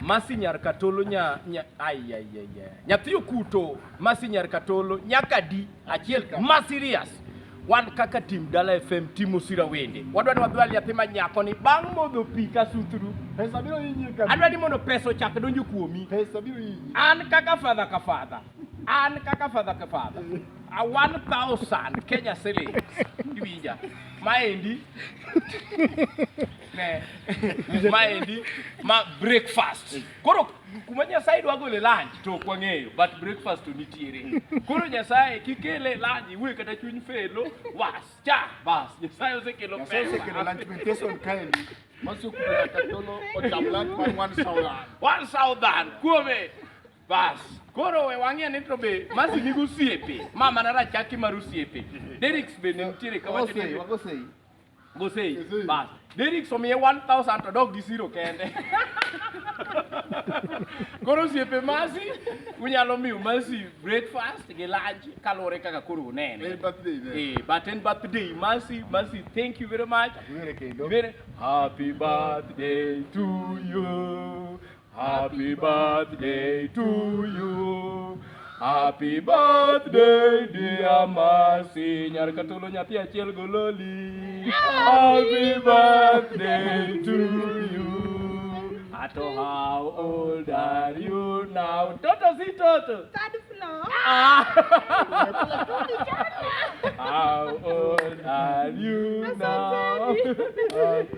Masi nyar katolo nyathi okuto Masi nyar katolo nyaka di achiel ma serious wan kaka tim Dala FM timo sira wende wadwa ni wadwal nyathi ma nyako ni bang' modho pi ka sutru Pesa biro yinyi kabisa. adwa ni mondo pesa ochak donjo kuomi Pesa biro yinyi. an kaka father ka father 1,000 Kenya shillings iwinja maendi ne maendi ma breakfast koro kuma Nyasaye dwa gole lunch to ok wang'eyo but breakfast to nitiere koro Nyasaye kikele lunch iwe kata chuny felo bas Nyasaye osekelo Nyasaye osekelo lunchmentation kaendi. Masu kuna katolo ocham lunch man 1,000 kuome bas koro we wang'e ni to be Masi nigo osiepe mama na rachaki mar osiepe Derrick be ne nitiere ka wacho ni gosei bas Derrick omiye 1,000 to dog gi zero kende koro osiepe Masi unyalo miyo Masi breakfast gi lunch kaluwore kaka koro unene but en birthday Masi thank you very much happy birthday to you. Happy birthday to you. Happy birthday dear Masi nyar katolo nyathi achiel gololi. Happy birthday to you. Ato, how old are you now? Toto si Toto. Third floor. How old are you now? Happy birthday.